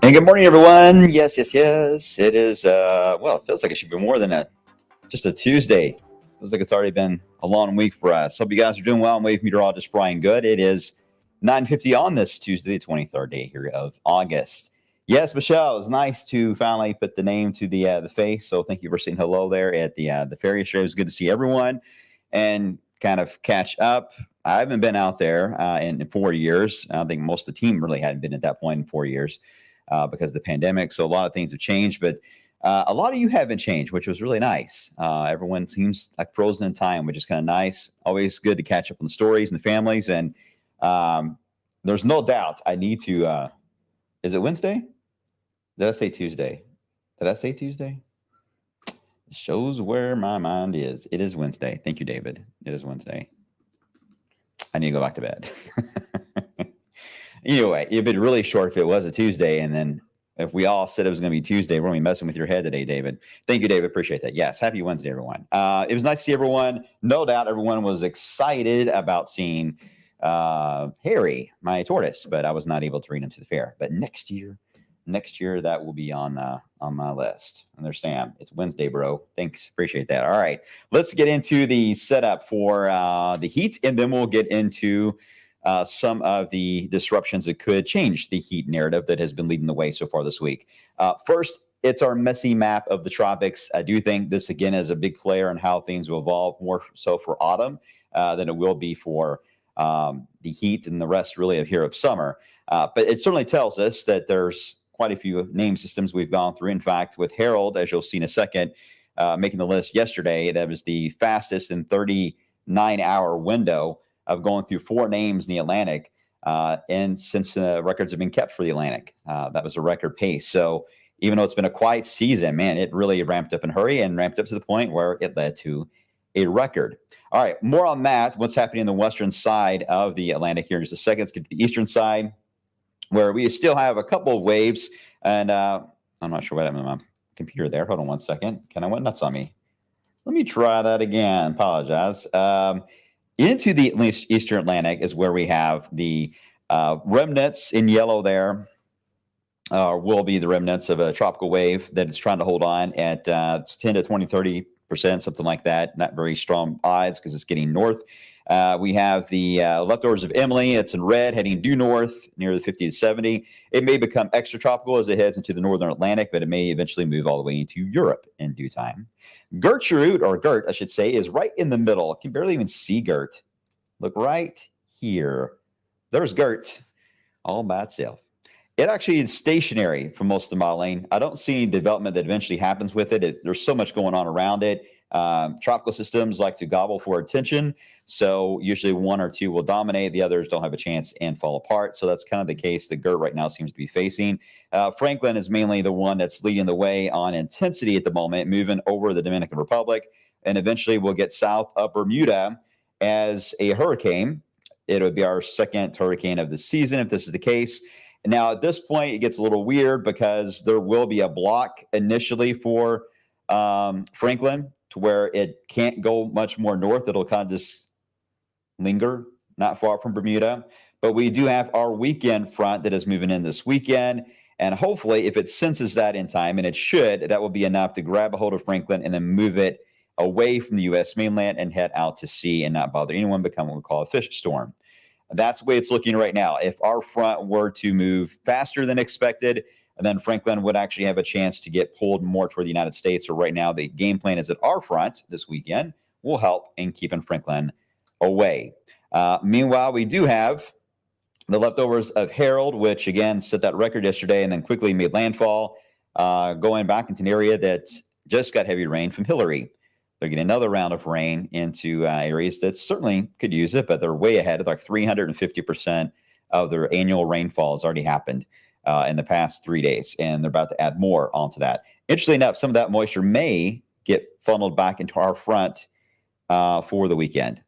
And good morning, everyone. Yes. It is, it feels like it should be more than just a Tuesday. Feels like it's already been a long week for us. Hope you guys are doing well. I'm wave meteorologist Brian Goode. It is 9:50 on this Tuesday, the 23rd day here of August. Yes, Michelle, it's nice to finally put the name to the face. So thank you for saying hello there at the ferry show. It was good to see everyone and kind of catch up. I haven't been out there in 4 years. I think most of the team really hadn't been at that point in 4 years. Because of the pandemic. So a lot of things have changed, but a lot of you haven't changed, which was really nice. Everyone seems like frozen in time, which is kind of nice. Always good to catch up on the stories and the families. And there's no doubt I need to, is it Wednesday? Did I say Tuesday? It shows where my mind is. It is Wednesday. Thank you, David. It is Wednesday. I need to go back to bed. Anyway, it'd been really short if it was a Tuesday. And then if we all said it was going to be Tuesday, we're going to be messing with your head today, David. Thank you, David. Appreciate that. Yes. Happy Wednesday, everyone. It was nice to see everyone. No doubt everyone was excited about seeing Harry, my tortoise, but I was not able to bring him to the fair. But next year that will be on my list. And there's Sam. It's Wednesday, bro. Thanks. Appreciate that. All right. Let's get into the setup for the Heat, and then we'll get into some of the disruptions that could change the Heat narrative that has been leading the way so far this week. First, it's our messy map of the tropics. I do think this, again, is a big player in how things will evolve, more so for autumn than it will be for the Heat and the rest really of here of summer. But it certainly tells us that there's quite a few name systems we've gone through. In fact, with Harold, as you'll see in a second, making the list yesterday, that was the fastest in 39-hour window of going through 4 names in the Atlantic, and since records have been kept for the Atlantic. That was a record pace. So even though it's been a quiet season, man, it really ramped up in a hurry and ramped up to the point where it led to a record. All right, more on that, what's happening in the western side of the Atlantic here in just a second. Let's get to the eastern side, where we still have a couple of waves. And I'm not sure what happened to my computer there. Hold on one second. Kind of went nuts on me. Let me try that again. Apologize. Into the eastern Atlantic is where we have the remnants in yellow there. Will be the remnants of a tropical wave that is trying to hold on at 10 to 20, 30%, something like that. Not very strong odds because it's getting north. We have the leftovers of Emily. It's in red, heading due north near the 50 to 70. It may become extratropical as it heads into the northern Atlantic, but it may eventually move all the way into Europe in due time. Gertrude, or Gert, I should say, is right in the middle. I can barely even see Gert. Look right here. There's Gert all by itself. It actually is stationary for most of the modeling. I don't see any development that eventually happens with it. There's so much going on around it. Tropical systems like to gobble for attention. So usually one or two will dominate. The others don't have a chance and fall apart. So that's kind of the case that Gert right now seems to be facing. Franklin is mainly the one that's leading the way on intensity at the moment, moving over the Dominican Republic. And eventually we'll get south of Bermuda as a hurricane. It would be our second hurricane of the season if this is the case. Now, at this point, it gets a little weird because there will be a block initially for Franklin to where it can't go much more north. It'll kind of just linger not far from Bermuda. But we do have our weekend front that is moving in this weekend. And hopefully, if it senses that in time, and it should, that will be enough to grab a hold of Franklin and then move it away from the U.S. mainland and head out to sea and not bother anyone, become what we call a fish storm. That's the way it's looking right now. If our front were to move faster than expected, then Franklin would actually have a chance to get pulled more toward the United States. So right now, the game plan is that our front this weekend will help in keeping Franklin away. Meanwhile, we do have the leftovers of Harold, which again set that record yesterday and then quickly made landfall, going back into an area that just got heavy rain from Hillary. They're getting another round of rain into areas that certainly could use it, but they're way ahead. Like 350% of their annual rainfall has already happened in the past 3 days, and they're about to add more onto that. Interestingly enough, some of that moisture may get funneled back into our front for the weekend.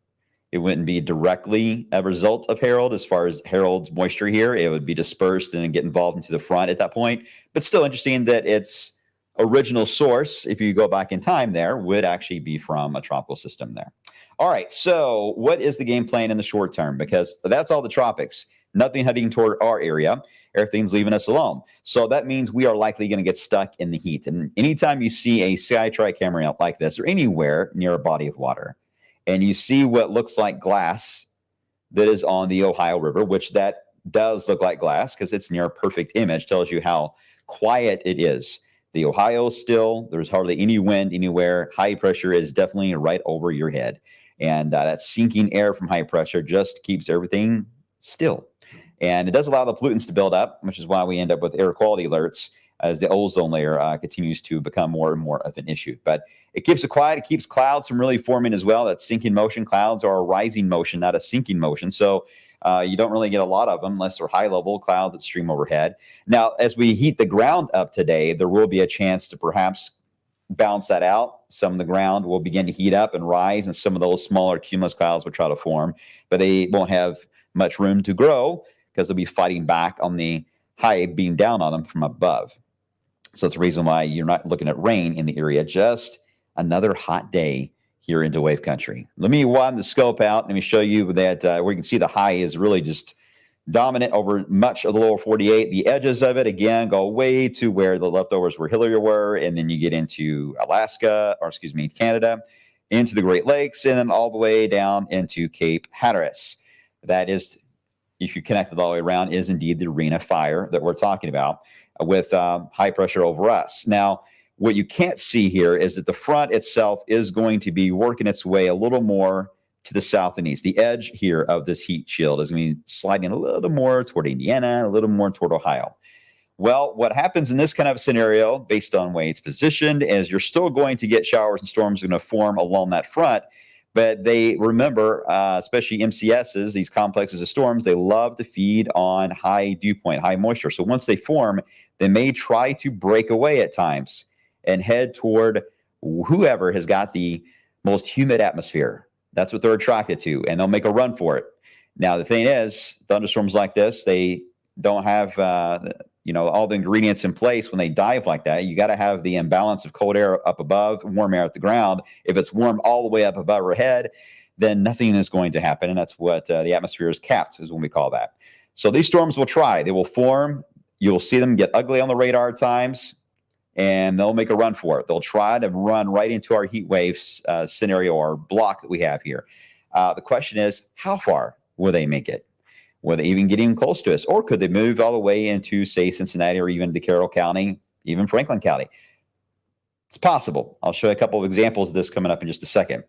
It wouldn't be directly a result of Harold as far as Harold's moisture here. It would be dispersed and get involved into the front at that point. But still interesting that its original source, if you go back in time there, would actually be from a tropical system there. All right, so what is the game plan in the short term? Because that's all the tropics. Nothing heading toward our area. Everything's leaving us alone. So that means we are likely going to get stuck in the heat. And anytime you see a Skytrack camera out like this or anywhere near a body of water, and you see what looks like glass that is on the Ohio River, which that does look like glass because it's near a perfect image, tells you how quiet it is. The Ohio is still, there's hardly any wind anywhere. High pressure is definitely right over your head. And that sinking air from high pressure just keeps everything still. And it does allow the pollutants to build up, which is why we end up with air quality alerts as the ozone layer continues to become more and more of an issue. But it keeps it quiet. It keeps clouds from really forming as well. That sinking motion. Clouds are a rising motion, not a sinking motion. So you don't really get a lot of them unless they're high-level clouds that stream overhead. Now, as we heat the ground up today, there will be a chance to perhaps balance that out. Some of the ground will begin to heat up and rise, and some of those smaller cumulus clouds will try to form, but they won't have much room to grow because they'll be fighting back on the high being down on them from above. So that's the reason why you're not looking at rain in the area. Just another hot day here into wave country. Let me widen the scope out. Let me show you that where you can see the high is really just dominant over much of the lower 48. The edges of it, again, go way to where the leftovers where Hillary were, and then you get into Alaska, or excuse me, Canada, into the Great Lakes, and then all the way down into Cape Hatteras. That is, if you connect it all the way around, is indeed the Ring of Fire that we're talking about with high pressure over us. Now, what you can't see here is that the front itself is going to be working its way a little more to the south and east. The edge here of this heat shield is going to be sliding a little more toward Indiana, a little more toward Ohio. Well, what happens in this kind of scenario, based on the way it's positioned, is you're still going to get showers and storms going to form along that front. But they remember, especially MCSs, these complexes of storms, they love to feed on high dew point, high moisture. So once they form, they may try to break away at times and head toward whoever has got the most humid atmosphere. That's what they're attracted to, and they'll make a run for it. Now, the thing is, thunderstorms like this, they don't have all the ingredients in place when they dive like that. You got to have the imbalance of cold air up above, warm air at the ground. If it's warm all the way up above our head, then nothing is going to happen, and that's what the atmosphere is capped, is when we call that. So these storms will try. They will form. You'll see them get ugly on the radar at times, and they'll make a run for it. They'll try to run right into our heat wave scenario or block that we have here. The question is, how far will they make it? Will they even get even close to us? Or could they move all the way into, say, Cincinnati or even to Carroll County, even Franklin County? It's possible. I'll show you a couple of examples of this coming up in just a second.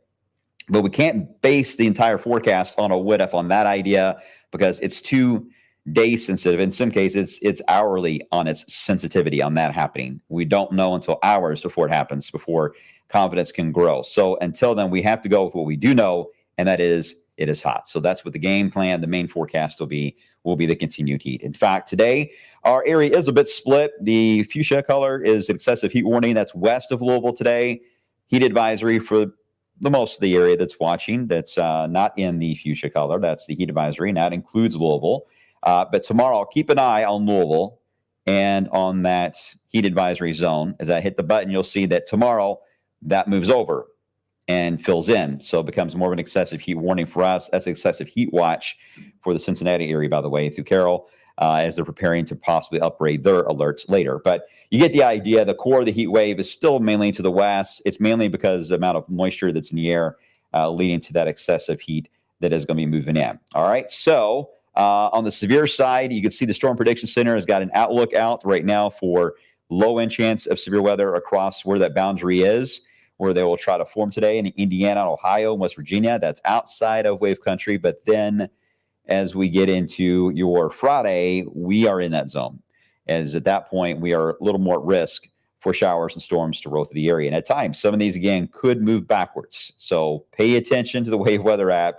But we can't base the entire forecast on a what if on that idea because it's too day sensitive. In some cases, it's hourly on its sensitivity on that happening. We don't know until hours before it happens, before confidence can grow. So until then, we have to go with what we do know, and that is it is hot. So that's what the game plan, the main forecast will be the continued heat. In fact, today, our area is a bit split. The fuchsia color is an excessive heat warning. That's west of Louisville today. Heat advisory for the most of the area that's watching. That's not in the fuchsia color. That's the heat advisory, and that includes Louisville. But tomorrow, keep an eye on Louisville and on that heat advisory zone. As I hit the button, you'll see that tomorrow that moves over and fills in. So it becomes more of an excessive heat warning for us. That's excessive heat watch for the Cincinnati area, by the way, through Carroll, as they're preparing to possibly upgrade their alerts later. But you get the idea. The core of the heat wave is still mainly to the west. It's mainly because of the amount of moisture that's in the air leading to that excessive heat that is going to be moving in. All right. So on the severe side, you can see the Storm Prediction Center has got an outlook out right now for low end chance of severe weather across where that boundary is, where they will try to form today in Indiana, Ohio, and West Virginia. That's outside of wave country. But then as we get into your Friday, we are in that zone. As at that point, we are a little more at risk for showers and storms to roll through the area. And at times, some of these, again, could move backwards. So pay attention to the Wave Weather app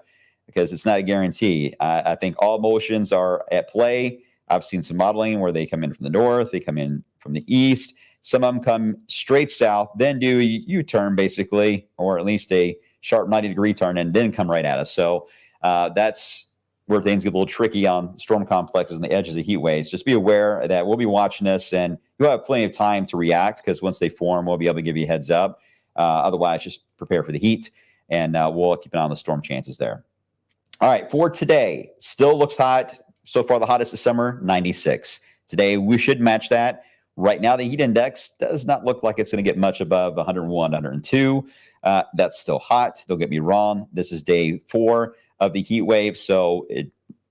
because it's not a guarantee. I think all motions are at play. I've seen some modeling where they come in from the north, they come in from the east. Some of them come straight south, then do a U-turn basically, or at least a sharp 90-degree turn, and then come right at us. So that's where things get a little tricky on storm complexes and the edges of heat waves. Just be aware that we'll be watching this, and you'll have plenty of time to react because once they form, we'll be able to give you a heads up. Otherwise, just prepare for the heat, and we'll keep an eye on the storm chances there. All right, for today, still looks hot. So far, the hottest this summer, 96. Today, we should match that. Right now, the heat index does not look like it's going to get much above 101, 102. That's still hot. Don't get me wrong. This is day 4 of the heat wave, so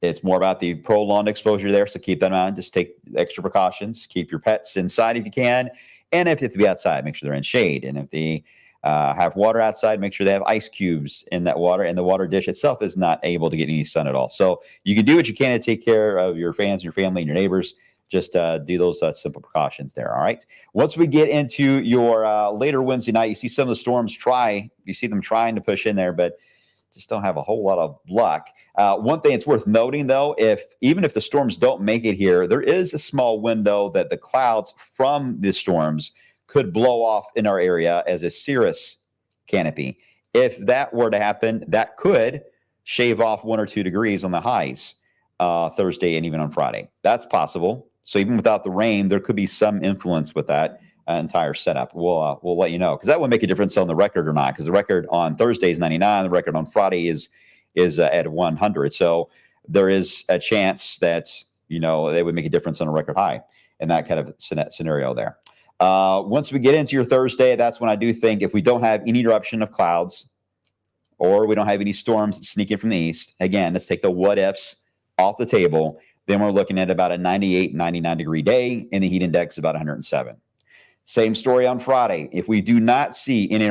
it's more about the prolonged exposure there. So keep that in mind. Just take extra precautions. Keep your pets inside if you can. And if they have to be outside, make sure they're in shade. And if they have water outside, make sure they have ice cubes in that water. And the water dish itself is not able to get any sun at all. So you can do what you can to take care of your fans, your family, and your neighbors. Just do those simple precautions there, all right? Once we get into your later Wednesday night, you see some of the storms you see them trying to push in there, but just don't have a whole lot of luck. One thing it's worth noting, though, even if the storms don't make it here, there is a small window that the clouds from the storms could blow off in our area as a cirrus canopy. If that were to happen, that could shave off 1 or 2 degrees on the highs Thursday and even on Friday. That's possible. So even without the rain, there could be some influence with that entire setup. We'll let you know because that would make a difference on the record or not. Because the record on Thursday is 99, the record on Friday is at 100. So there is a chance that they would make a difference on a record high in that kind of scenario there. Once we get into your Thursday, that's when I do think if we don't have any eruption of clouds or we don't have any storms sneaking from the east, again, let's take the what ifs off the table. Then we're looking at about a 98, 99-degree day, and the heat index about 107. Same story on Friday. If we do not see any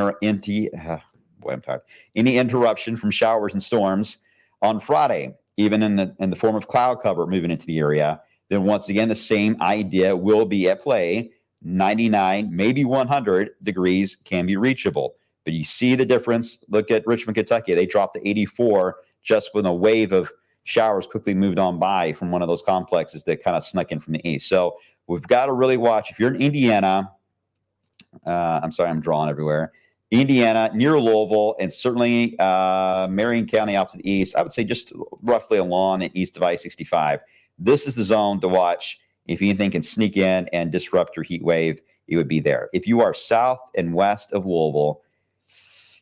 interruption from showers and storms on Friday, even in the form of cloud cover moving into the area, then once again, the same idea will be at play. 99, maybe 100 degrees can be reachable. But you see the difference. Look at Richmond, Kentucky. They dropped to 84 just when a wave of showers quickly moved on by from one of those complexes that kind of snuck in from the east. So we've got to really watch. If you're in Indiana, I'm sorry, I'm drawing everywhere. Indiana, near Louisville, and certainly Marion County off to the east, I would say just roughly along and east of I-65. This is the zone to watch. If anything can sneak in and disrupt your heat wave, it would be there. If you are south and west of Louisville,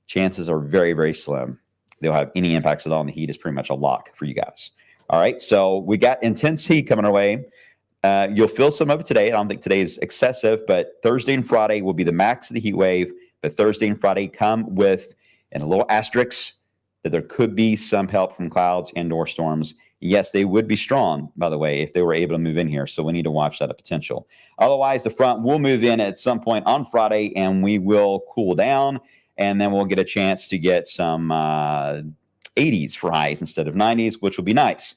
chances are very, very slim they'll have any impacts at all, and the heat is pretty much a lock for you guys. All right, so we got intense heat coming our way. You'll feel some of it today. I don't think today is excessive, but Thursday and Friday will be the max of the heat wave. But Thursday and Friday come with, and a little asterisk, that there could be some help from clouds and/or storms. Yes, they would be strong, by the way, if they were able to move in here. So we need to watch that potential. Otherwise, the front will move in at some point on Friday, and we will cool down, and then we'll get a chance to get some 80s for highs instead of 90s, which will be nice.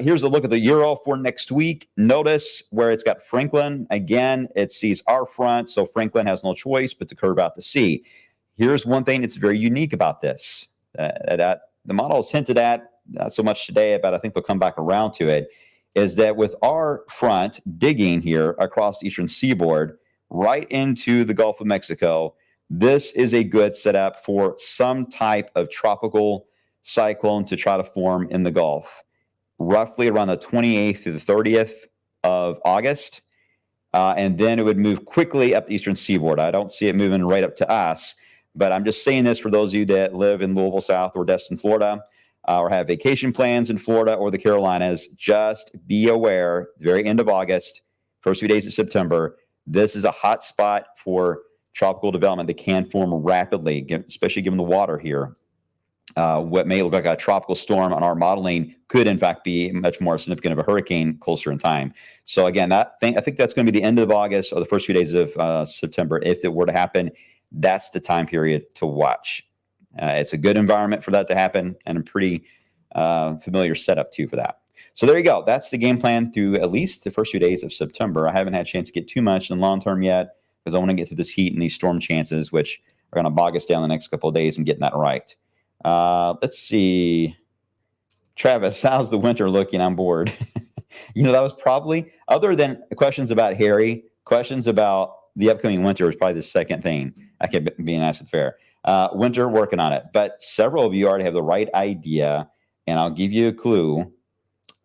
Here's a look at the Euro for next week. Notice where it's got Franklin. Again, it sees our front, so Franklin has no choice but to curve out to sea. Here's one thing that's very unique about this. The model is hinted at, not so much today, but I think they'll come back around to it, is that with our front digging here across the eastern seaboard, right into the Gulf of Mexico, this is a good setup for some type of tropical cyclone to try to form in the Gulf, roughly around the 28th through the 30th of August. And then it would move quickly up the eastern seaboard. I don't see it moving right up to us, but I'm just saying this for those of you that live in Louisville South or Destin, Florida, or have vacation plans in Florida or the Carolinas. Just be aware, very end of August, first few days of September, this is a hot spot for tropical development that can form rapidly, especially given the water here. What may look like a tropical storm on our modeling could, in fact, be much more significant of a hurricane closer in time. So again, I think that's going to be the end of August or the first few days of September. If it were to happen, that's the time period to watch. It's a good environment for that to happen, and a pretty familiar setup too for that. So there you go. That's the game plan through at least the first few days of September. I haven't had a chance to get too much in long term yet because I want to get through this heat and these storm chances, which are going to bog us down the next couple of days and getting that right. Let's see. Travis, how's the winter looking? I'm bored. That was probably, other than questions about Harry, questions about the upcoming winter was probably the second thing I kept being asked at the fair. Winter, working on it. But several of you already have the right idea, and I'll give you a clue.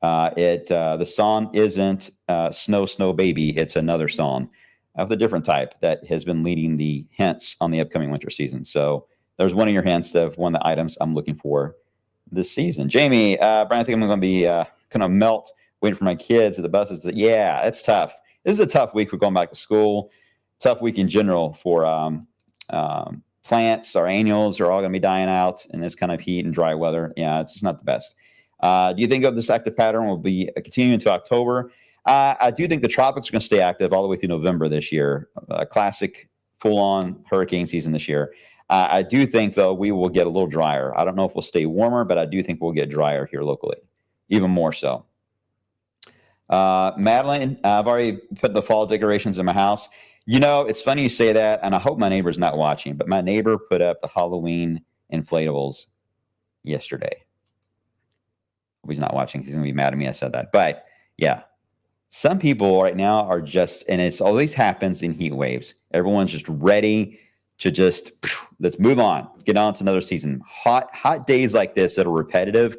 The song isn't Snow, Snow Baby. It's another song of the different type that has been leading the hints on the upcoming winter season. So there's one of your hints of one of the items I'm looking for this season. Jamie, Brian, I think I'm going to be kind of melt waiting for my kids at the buses. Yeah, it's tough. This is a tough week for going back to school. Tough week in general for plants. Our annuals are all going to be dying out in this kind of heat and dry weather. Yeah, it's just not the best. Do you think of this active pattern will be continuing to October? I do think the tropics are going to stay active all the way through November this year. A classic full-on hurricane season this year. I do think, though, we will get a little drier. I don't know if we'll stay warmer, but I do think we'll get drier here locally, even more so. Madeline, I've already put the fall decorations in my house. It's funny you say that, and I hope my neighbor's not watching, but my neighbor put up the Halloween inflatables yesterday. Hope he's not watching. He's going to be mad at me I said that. But, yeah, some people right now are just, and it always happens in heat waves, everyone's just ready to just, let's move on. Let's get on to another season. Hot days like this that are repetitive,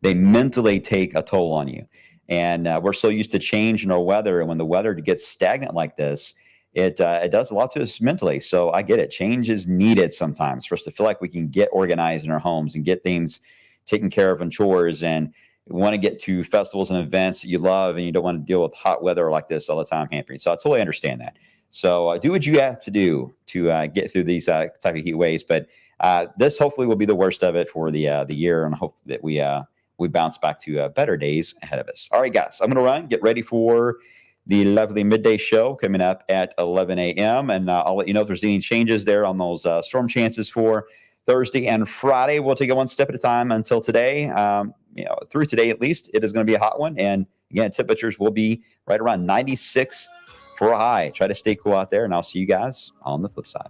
they mentally take a toll on you. And we're so used to change in our weather, and when the weather gets stagnant like this, it does a lot to us mentally. So I get it. Change is needed sometimes for us to feel like we can get organized in our homes and get things taken care of and chores, and want to get to festivals and events that you love, and you don't want to deal with hot weather like this all the time hampering. So I totally understand that. So do what you have to do to get through these type of heat waves. But this hopefully will be the worst of it for the year, and I hope that we bounce back to better days ahead of us. All right, guys, I'm going to run. Get ready for the lovely midday show coming up at 11 a.m. And I'll let you know if there's any changes there on those storm chances for Thursday and Friday. We'll take it one step at a time until today. Through today at least, it is going to be a hot one. And again, temperatures will be right around 96 for a high. Try to stay cool out there, and I'll see you guys on the flip side.